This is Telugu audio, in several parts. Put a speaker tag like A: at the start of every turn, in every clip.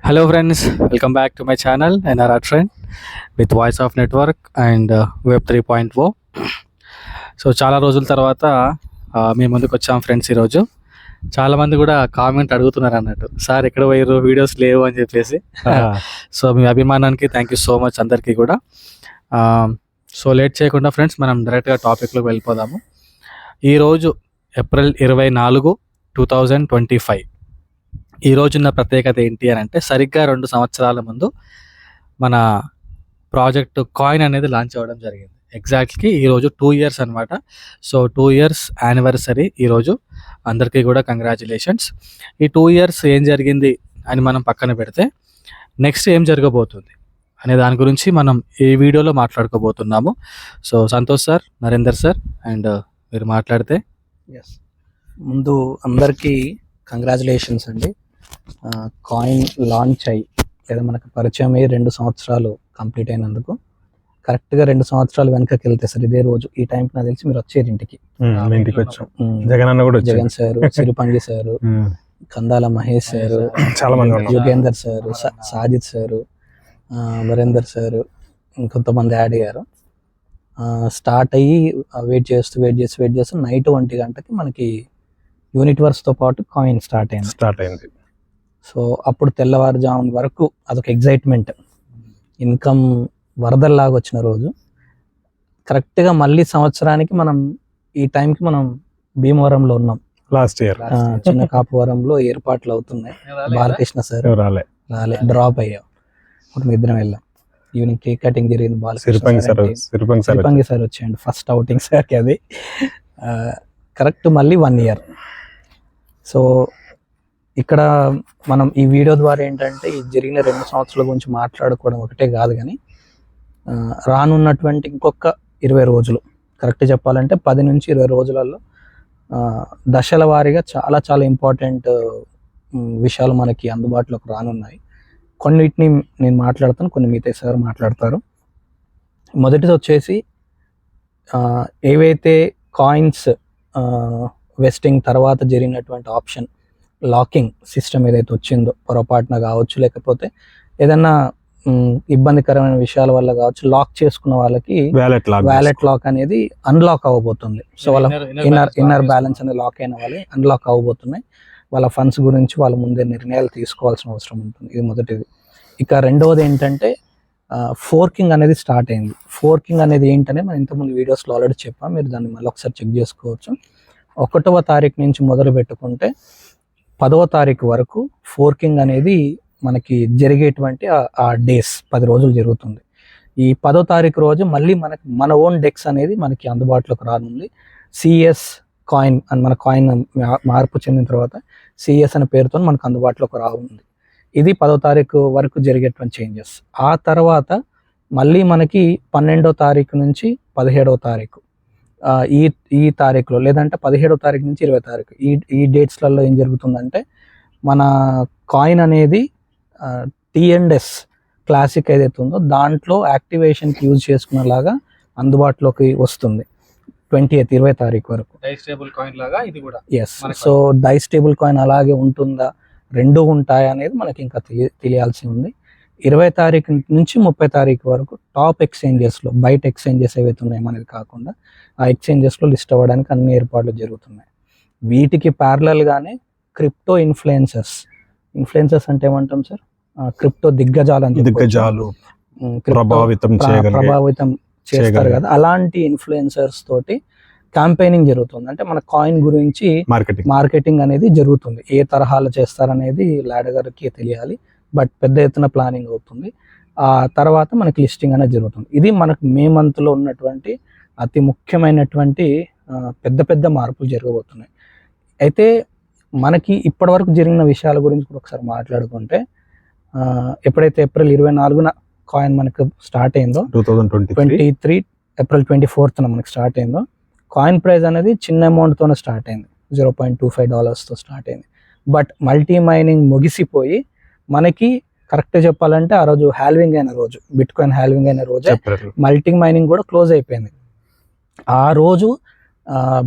A: Hello friends, welcome back to my channel NRR Trend with Voice of Network and Web 3.0. So చాలా రోజుల తర్వాత మీ ముందుకు వచ్చాం ఫ్రెండ్స్. ఈరోజు చాలామంది కూడా కామెంట్ అడుగుతున్నారు అన్నట్టు, సార్ ఎక్కడ పోయారు, వీడియోస్ లేవు అని చెప్పేసి. సో మీ అభిమానానికి థ్యాంక్ యూ సో మచ్ అందరికీ కూడా. సో లేట్ చేయకుండా ఫ్రెండ్స్ మనం డైరెక్ట్గా టాపిక్లోకి వెళ్ళిపోదాము. ఈరోజు ఏప్రిల్ 24, 2025. ఈ రోజున్న ప్రత్యేకత ఏంటి అని అంటే, సరిగ్గా 2 సంవత్సరాల ముందు మన ప్రాజెక్ట్ కాయిన్ అనేది లాంచ్ అవ్వడం జరిగింది. ఎగ్జాక్ట్లీ ఈరోజు 2 years అనమాట. సో 2 years యానివర్సరీ ఈరోజు. అందరికీ కూడా కంగ్రాచులేషన్స్. ఈ 2 years ఏం జరిగింది అని మనం పక్కన పెడితే, నెక్స్ట్ ఏం జరగబోతుంది అనే దాని గురించి మనం ఈ వీడియోలో మాట్లాడుకోబోతున్నాము. So Santosh sir, Narender sir and మీరు మాట్లాడితే.
B: ముందు అందరికీ కంగ్రాచులేషన్స్ అండి. కాయిన్ లాంచ్ అయ్యి లేదా మనకు పరిచయం అయ్యి 2 సంవత్సరాలు కంప్లీట్ అయినందుకు. కరెక్ట్గా 2 సంవత్సరాలు వెనకకి వెళ్తే సార్ ఇదే రోజు ఈ టైంకి నాకు తెలిసి మీరు వచ్చారు ఇంటికి. Jagan sir, Siripangi sir, Kandala Mahesh sir, చాలా మంది, Yugender sir, Sajid sir, Varender sir, ఇంకొంతమంది యాడ్ అయ్యారు. స్టార్ట్ అయ్యి వెయిట్ చేస్తూ నైట్ 1 గంటకి మనకి యూనిట్ వర్స్తో పాటు కాయిన్ స్టార్ట్ అయింది. సో అప్పుడు తెల్లవారుజామున వరకు అదొక ఎగ్జైట్మెంట్, ఇన్కమ్ వరదల్లాగా వచ్చిన రోజు. కరెక్ట్గా మళ్ళీ సంవత్సరానికి మనం ఈ టైంకి మనం భీమవరంలో ఉన్నాం.
C: లాస్ట్ ఇయర్
B: చిన్న కాపువరంలో ఏర్పాట్లు అవుతున్నాయి. బాలకృష్ణ సార్ రాలే, డ్రాప్ అయ్యాం. ఇప్పుడు మీ ఇద్దరం వెళ్ళాం. ఈవినింగ్ కేక్ కటింగ్ జరిగింది. సిరిపంగి సార్ వచ్చేయండి, ఫస్ట్ అవుటింగ్ సార్కి అది. కరెక్ట్ మళ్ళీ 1 year. సో ఇక్కడ మనం ఈ వీడియో ద్వారా ఏంటంటే ఈ జరిగిన 2 సంవత్సరాల గురించి మాట్లాడుకోవడం ఒకటే కాదు, కానీ రానున్నటువంటి ఇంకొక 20 రోజులు, కరెక్ట్ చెప్పాలంటే 10 నుంచి 20 రోజులలో దశల వారీగా చాలా చాలా ఇంపార్టెంట్ విషయాలు మనకి అందుబాటులోకి రానున్నాయి. కొన్నిటిని నేను మాట్లాడతాను, కొన్ని మిగతా సార్ మాట్లాడతారు. మొదటిది వచ్చేసి ఏవైతే కాయిన్స్ వెస్టింగ్ తర్వాత జరిగినటువంటి ఆప్షన్ లాకింగ్ సిస్టమ్ ఏదైతే వచ్చిందో, పొరపాటున కావచ్చు లేకపోతే ఏదన్నా ఇబ్బందికరమైన విషయాల వల్ల కావచ్చు, లాక్ చేసుకున్న వాళ్ళకి వ్యాలెట్ లాక్ అనేది అన్లాక్ అవ్వబోతుంది. సో వాళ్ళ ఇన్నర్ బ్యాలెన్స్ అనేది లాక్ అయిన వాళ్ళే అన్లాక్ అవ్వబోతున్నాయి. వాళ్ళ ఫండ్స్ గురించి వాళ్ళ ముందే నిర్ణయాలు తీసుకోవాల్సిన అవసరం ఉంటుంది. ఇది మొదటిది. ఇక రెండవది ఏంటంటే ఫోర్కింగ్ అనేది స్టార్ట్ అయింది. ఫోర్కింగ్ అనేది ఏంటనే మనం ఇంతకుముందు వీడియోస్లో ఆల్రెడీ చెప్పాం, మీరు దాన్ని మళ్ళీ ఒకసారి చెక్ చేసుకోవచ్చు. 1వ తారీఖు నుంచి మొదలు పెట్టుకుంటే 10వ తారీఖు వరకు ఫోర్కింగ్ అనేది మనకి జరిగేటువంటి ఆ డేస్ 10 రోజులు జరుగుతుంది. ఈ 10వ తారీఖు రోజు మళ్ళీ మనకి మన ఓన్ డెక్స్ అనేది మనకి అందుబాటులోకి రానుంది. సిఎస్ కాయిన్ అని మన కాయిన్ మార్పు చెందిన తర్వాత సిఎస్ అనే పేరుతో మనకు అందుబాటులోకి రానుంది. ఇది 10వ తారీఖు వరకు జరిగేటువంటి చేంజెస్. ఆ తర్వాత మళ్ళీ మనకి 12వ తారీఖు నుంచి 17వ తారీఖు ఈ తారీఖులో, లేదంటే 17వ తారీఖు నుంచి 20వ తారీఖు ఈ డేట్స్లలో ఏం జరుగుతుందంటే, మన కాయిన్ అనేది T&S క్లాసిక్ ఏదైతే ఉందో దాంట్లో యాక్టివేషన్కి యూజ్ చేసుకునేలాగా అందుబాటులోకి వస్తుంది 20వ తారీఖు వరకు. ఎస్. సో డైస్టేబుల్ కాయిన్ అలాగే ఉంటుందా, 2 ఉంటాయా అనేది మనకి ఇంకా తెలియాల్సి ఉంది. 20వ తారీఖు నుంచి 30వ తారీఖు వరకు టాప్ ఎక్స్చేంజెస్లో, బయట ఎక్స్చేంజెస్ ఏవైతే ఉన్నాయో అనేది కాకుండా ఆ ఎక్స్చేంజెస్లో లిస్ట్ అవ్వడానికి అన్ని ఏర్పాట్లు జరుగుతున్నాయి. వీటికి ప్యారలల్గానే క్రిప్టో ఇన్ఫ్లుయెన్సర్స్ అంటే ఏమంటాం సార్, క్రిప్టో దిగ్గజాలు ప్రభావితం చేస్తారు కదా, అలాంటి ఇన్ఫ్లుయెన్సర్స్ తోటి క్యాంపెయినింగ్ జరుగుతుంది. అంటే మన కాయిన్ గురించి మార్కెటింగ్ అనేది జరుగుతుంది. ఏ తరహాలో చేస్తారనేది లాడర్ గారికి తెలియాలి, బట్ పెద్ద ఎత్తున ప్లానింగ్ అవుతుంది. ఆ తర్వాత మనకి లిస్టింగ్ అనేది జరుగుతుంది. ఇది మనకు మే మంత్లో ఉన్నటువంటి అతి ముఖ్యమైనటువంటి పెద్ద మార్పులు జరగబోతున్నాయి. అయితే మనకి ఇప్పటివరకు జరిగిన విషయాల గురించి కూడా ఒకసారి మాట్లాడుకుంటే, ఎప్పుడైతే ఏప్రిల్ 24న కాయిన్ మనకు స్టార్ట్ అయిందో, 2023 ఏప్రిల్ 24న మనకి స్టార్ట్ అయిందో, కాయిన్ ప్రైస్ అనేది చిన్న అమౌంట్తోనే స్టార్ట్ అయింది. $0.25తో స్టార్ట్ అయింది. బట్ మల్టీ మైనింగ్ ముగిసిపోయి మనకి కరెక్ట్ చెప్పాలంటే ఆ రోజు హ్యాల్వింగ్ అయిన రోజు, బిట్ కాయిన్ హ్యాల్వింగ్ అయిన రోజు మల్టీ మైనింగ్ కూడా క్లోజ్ అయిపోయింది. ఆ రోజు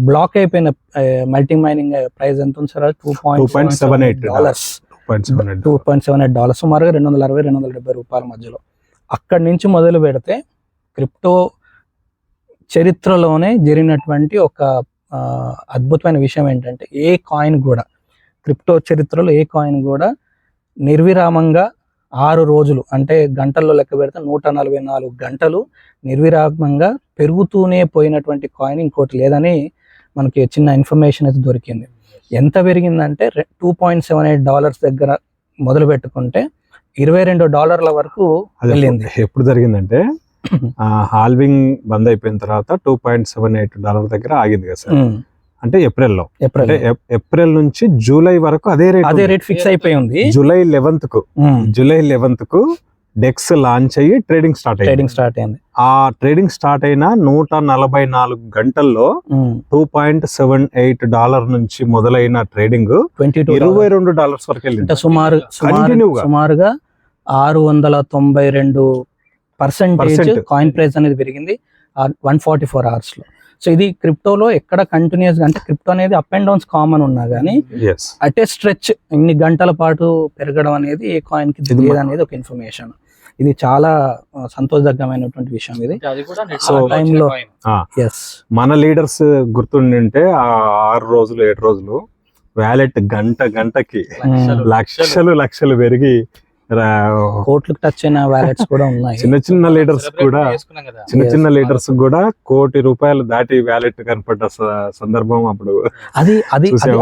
B: బ్లాక్ అయిపోయిన మల్టీ మైనింగ్ ప్రైస్ ఎంత ఉంది సార్? $2.78. $2.78 సుమారుగా $260-270 మధ్యలో. అక్కడి నుంచి మొదలు పెడితే క్రిప్టో చరిత్రలోనే జరిగినటువంటి ఒక అద్భుతమైన విషయం ఏంటంటే, ఏ కాయిన్ కూడా క్రిప్టో చరిత్రలో ఏ కాయిన్ కూడా నిర్విరామంగా 6 రోజులు అంటే గంటల్లో లెక్క పెడితే 144 గంటలు నిర్విరామంగా పెరుగుతూనే పోయినటువంటి కాయిన్ ఇంకోటి లేదని మనకి చిన్న ఇన్ఫర్మేషన్ అయితే దొరికింది. ఎంత పెరిగిందంటే $2.78 దగ్గర మొదలు పెట్టుకుంటే $22 వరకు వెళ్ళింది.
C: ఎప్పుడు జరిగిందంటే హాల్వింగ్ బంద్ అయిపోయిన తర్వాత $2.78 దగ్గర ఆగింది కదా సార్. అంటే ఏప్రిల్ నుంచి జూలై వరకు అదే రేట్
B: ఫిక్స్ అయిపోయి ఉంది.
C: జూలై 11th కు డెక్స్ లాంచ్ అయ్యి ట్రేడింగ్ స్టార్ట్ అయింది. ఆ ట్రేడింగ్ స్టార్ట్ అయిన 144 గంటల్లో $2.78 నుంచి మొదలైన ట్రేడింగ్ $22 వరకు వెళ్ళింది.
B: సుమారుగా 692% కాయిన్ ప్రైస్ అనేది పెరిగింది 144 hours లో. సో ఇది క్రిప్టోలో ఎక్కడ కంటిన్యూస్ అంటే క్రిప్టో అనేది అప్ అండ్ డౌన్స్ కామన్ ఉన్నా కానీ అట్ ఏ స్ట్రెచ్ ఇన్ని గంటల పాటు పెరగడం అనేది ఏ కాయిన్ కి లేదనేది ఒక ఇన్ఫర్మేషన్. ఇది చాలా సంతోషదగ్గమైనటువంటి విషయం. ఇది టైంలో
C: మన లీడర్స్ గుర్తుండింటే 6 రోజులు 7 రోజులు వ్యాలెట్ గంటకి లక్షలు పెరిగి
B: కోట్లకు టచ్ అయిన వ్యాలెట్స్ కూడా ఉన్నాయి.
C: చిన్న లీడర్స్ కూడా ₹1,00,00,000 దాటి వ్యాలెట్ కనపడ్డ సందర్భం అప్పుడు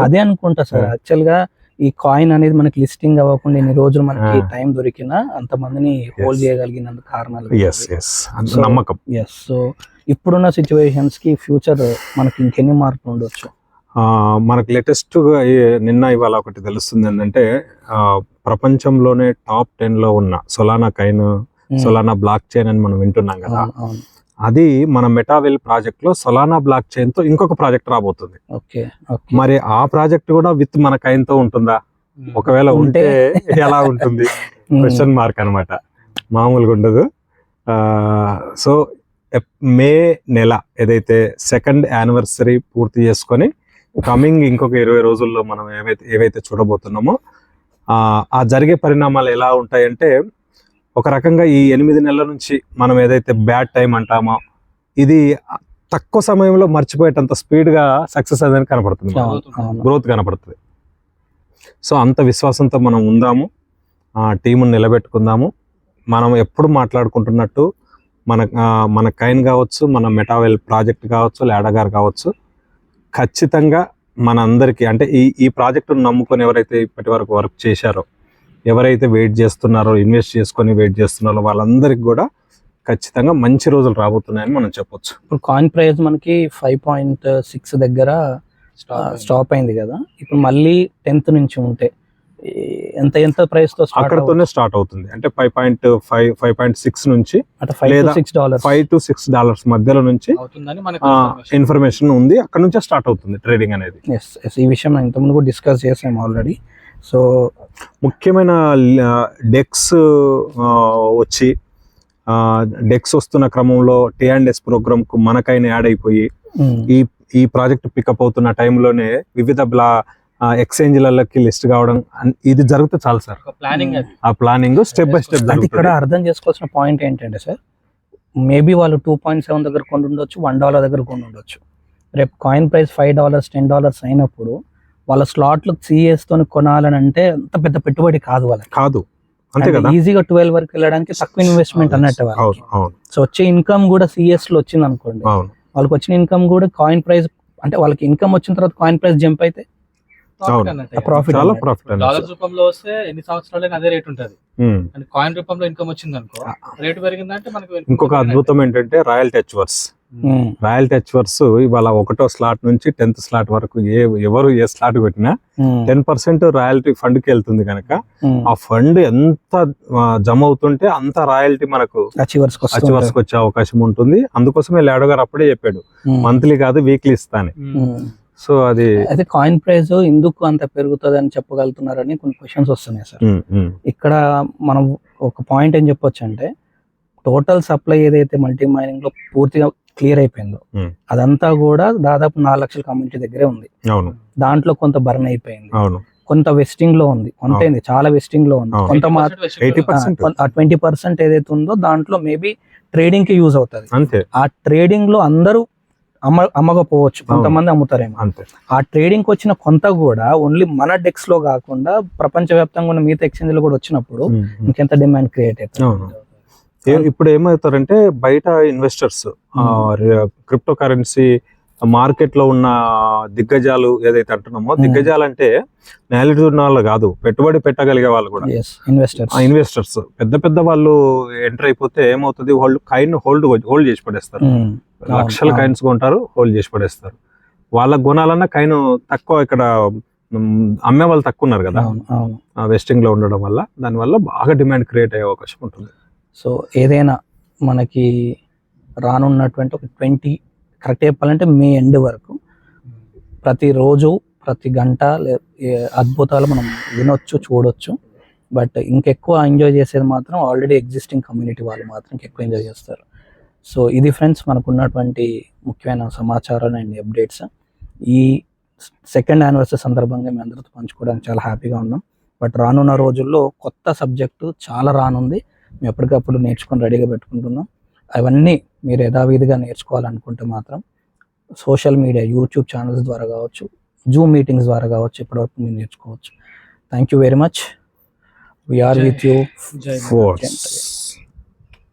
B: అదే అనుకుంటా సార్. యాక్చువల్ గా ఈ కాయిన్ అనేది మనకి లిస్టింగ్ అవ్వకుండా ఇన్ని రోజులు మనకి టైం దొరికినా అంతమందిని హోల్డ్ చేయగలిగినందుకు కారణాలు
C: నమ్మకం.
B: సో ఇప్పుడున్న సిచ్యువేషన్స్ కి ఫ్యూచర్ మనకి ఇంకెన్ని మార్పులు ఉండొచ్చు.
C: మనకు లేటెస్ట్ గా నిన్న ఇవాళ ఒకటి తెలుస్తుంది ఏంటంటే, ప్రపంచంలోనే టాప్ 10 లో ఉన్న Solana coin, Solana block chain అని మనం వింటున్నాం కదా. అది మన మెటావెల్ ప్రాజెక్ట్ లో సొలానా బ్లాక్ చైన్ తో ఇంకొక ప్రాజెక్ట్ రాబోతుంది. మరి ఆ ప్రాజెక్ట్ కూడా విత్ మన కాయిన్ తో ఉంటుందా? ఒకవేళ ఉంటే ఎలా ఉంటుంది? క్వశ్చన్ మార్క్ అన్నమాట, మామూలుగా ఉండదు. సో మే నెల ఏదైతే 2nd యానివర్సరీ పూర్తి చేసుకొని కమింగ్ ఇంకొక 20 రోజుల్లో మనం ఏవైతే చూడబోతున్నామో ఆ జరిగే పరిణామాలు ఎలా ఉంటాయంటే, ఒక రకంగా ఈ 8 నెలల నుంచి మనం ఏదైతే బ్యాడ్ టైం అంటామో ఇది తక్కువ సమయంలో మర్చిపోయేటంత స్పీడ్గా సక్సెస్ అనేది కనపడుతుంది, గ్రోత్ కనపడుతుంది. సో అంత విశ్వాసంతో మనం ఉందాము, టీముని నిలబెట్టుకుందాము. మనం ఎప్పుడు మాట్లాడుకుంటున్నట్టు మన కైన్ కావచ్చు, మన మెటావెల్ ప్రాజెక్ట్ కావచ్చు, లాడాగార్ కావచ్చు, ఖచ్చితంగా మన అందరికీ అంటే ఈ ప్రాజెక్టును నమ్ముకొని ఎవరైతే ఇప్పటి వరకు వర్క్ చేశారో, ఎవరైతే వెయిట్ చేస్తున్నారో, ఇన్వెస్ట్ చేసుకొని వెయిట్ చేస్తున్నారో వాళ్ళందరికీ కూడా ఖచ్చితంగా మంచి రోజులు రాబోతున్నాయని మనం చెప్పొచ్చు.
B: ఇప్పుడు కాయిన్ ప్రైస్ మనకి 5.6 దగ్గర స్టాప్ అయింది కదా. ఇప్పుడు మళ్ళీ 10th నుంచి ఉంటే ఎంత ప్రైస్ తో
C: అక్కడతోనే స్టార్ట్ అవుతుంది. అంటే 5.6 నుంచి లేదా $5 to $6 మధ్యలో నుంచి ఇన్ఫర్మేషన్ ఉంది. అక్కడ నుంచే స్టార్ట్ అవుతుంది ట్రేడింగ్ అనేది.
B: ఈ విషయం ఇంతకుముందు కూడా డిస్కస్ చేసాము ఆల్రెడీ. సో
C: ముఖ్యమైన డెక్స్ వచ్చి డెక్స్ వస్తున్న క్రమంలో T&S ప్రోగ్రామ్ కు మనకైనా యాడ్ అయిపోయి ఈ ప్రాజెక్ట్ పికప్ అవుతున్న టైంలోనే వివిధ ఎక్స్చేంజ్లకి లిస్ట్ కావడం ఇది జరిగితే చాలు సార్. ఆ ప్లానింగ్ స్టెప్ బై స్టెప్.
B: ఇక్కడ అర్థం చేసుకోవాల్సిన పాయింట్ ఏంటంటే సార్, మేబీ వాళ్ళు 2.7 దగ్గర కొని ఉండొచ్చు, $1 దగ్గర కొని ఉండొచ్చు. రేపు కాయిన్ ప్రైస్ $5 $10 అయినప్పుడు వాళ్ళ స్లాట్లు CS తోని కొనాలని అంటే అంత పెద్ద పెట్టుబడి కాదు వాళ్ళకి.
C: కాదు, అంతే కదా.
B: ఈజీగా 12 వరకు వెళ్ళడానికి తక్కువ ఇన్వెస్ట్మెంట్ అన్నట్టు వాళ్ళకి. సో వచ్చే ఇన్కమ్ కూడా CS లో వచ్చింది అనుకోండి, వాళ్ళకి వచ్చిన ఇన్కమ్ కూడా కాయిన్ ప్రైస్ అంటే వాళ్ళకి ఇన్కమ్ వచ్చిన తర్వాత కాయిన్ ప్రైస్ జంప్ అయితే
C: ప్రాఫిట్.
A: డాలర్ రూపంలో వస్తే ఎన్ని సంవత్సరాలైనా అదే రేట్ ఉంటుంది. కాయిన్ రూపంలో ఇన్కమ్ వచ్చింది అనుకో, రేట్ పెరిగిందంటే మనకు.
C: ఇంకొక అద్భుతం ఏంటంటే రాయల్ టచ్వర్స్. రాయల్ టచ్వర్స్ ఇవాళ 1వ స్లాట్ నుంచి 10th స్లాట్ వరకు ఎవరు ఏ స్లాట్ పెట్టినా 10% రాయల్టీ ఫండ్ కి వెళ్తుంది కనుక ఆ ఫండ్ ఎంత జమ అవుతుంటే అంత రాయల్టీ మనకు అచీవర్స్ వచ్చే అవకాశం ఉంటుంది. అందుకోసమే లాడో గారు అప్పుడే చెప్పాడు, మంత్లీ కాదు వీక్లీ ఇస్తాను. సో అది
B: అయితే కాయిన్ ప్రైస్ ఎందుకు అంత పెరుగుతుంది అని చెప్పగలుగుతున్నారని కొన్ని క్వశ్చన్స్ వస్తున్నాయి సార్. ఇక్కడ మనం ఒక పాయింట్ ఏం చెప్పొచ్చు అంటే, టోటల్ సప్లై ఏదైతే మల్టీ మైనింగ్ లో పూర్తిగా క్లియర్ అయిపోయిందో అదంతా కూడా దాదాపు 4 లక్షల కమ్యూనిటీ దగ్గరే ఉంది. దాంట్లో కొంత బర్న్ అయిపోయింది. కొంత వెస్టింగ్ లో ఉంది, కొంత ఏంది చాలా వెస్టింగ్ లో ఉంది,
C: అవును.
B: కొంత మాత్రం
C: 80%
B: 20% ఏదైతే ఉందో దాంట్లో మేబీ ట్రేడింగ్ కి యూజ్ అవుతుంది.
C: అంతే
B: ఆ ట్రేడింగ్ లో అందరూ అమ్మకపోవచ్చు, కొంతమంది అమ్ముతారేమో.
C: అంతే
B: ఆ ట్రేడింగ్ కి వచ్చిన కొంత కూడా ఓన్లీ మన డెక్స్ లో కాకుండా ప్రపంచవ్యాప్తంగా ఉన్న మిగతా ఎక్స్చేంజ్ లో కూడా వచ్చినప్పుడు ఇంకెంత డిమాండ్ క్రియేట్ అవుతుంది.
C: అవును. ఇప్పుడు ఏమవుతారంటే బయట ఇన్వెస్టర్స్ క్రిప్టో కరెన్సీ మార్కెట్ లో ఉన్న దిగ్గజాలు ఏదైతే అంటున్నామో, దిగ్గజాలు అంటే నాలెడ్జ్ ఉన్న వాళ్ళు కాదు, పెట్టుబడి పెట్టగలిగే వాళ్ళు కూడా ఇన్వెస్టర్స్ పెద్ద పెద్ద వాళ్ళు ఎంటర్ అయిపోతే ఏమవుతుంది, వాళ్ళు కైన్ హోల్డ్ చేసి పడేస్తారు. లక్షల కైన్స్ కొంటారు, హోల్డ్ చేసి పడేస్తారు. వాళ్ళ గుణాలన్నా కైన్ తక్కువ, ఇక్కడ అమ్మే వాళ్ళు తక్కువ ఉన్నారు కదా వెస్టింగ్ లో ఉండడం వల్ల, దానివల్ల బాగా డిమాండ్ క్రియేట్ అయ్యే అవకాశం ఉంటుంది.
B: సో ఏదైనా మనకి రానున్నటువంటి ఒక 20 కరెక్ట్ చెప్పాలంటే మే ఎండ్ వరకు ప్రతిరోజు ప్రతి గంట అద్భుతాలు మనం వినొచ్చు, చూడొచ్చు. బట్ ఇంకెక్కువ ఎంజాయ్ చేసేది మాత్రం ఆల్రెడీ ఎగ్జిస్టింగ్ కమ్యూనిటీ వాళ్ళు మాత్రం ఎక్కువ ఎంజాయ్ చేస్తారు. సో ఇది ఫ్రెండ్స్ మనకు ఉన్నటువంటి ముఖ్యమైన సమాచారం అండ్ అప్డేట్స్. ఈ 2nd యానివర్సరీ సందర్భంగా మీ అందరితో పంచుకోవడానికి చాలా హ్యాపీగా ఉన్నాం. బట్ రానున్న రోజుల్లో కొత్త సబ్జెక్టు చాలా రానుంది, మేము ఎప్పటికప్పుడు నేర్చుకొని రెడీగా పెట్టుకుంటున్నాం. అవన్నీ మీరు యథావిధిగా నేర్చుకోవాలనుకుంటే మాత్రం సోషల్ మీడియా, యూట్యూబ్ ఛానల్స్ ద్వారా కావచ్చు, జూమ్ మీటింగ్స్ ద్వారా కావచ్చు, ఇప్పటివరకు మీరు నేర్చుకోవచ్చు. Thank you very much. We are with you.
C: Force.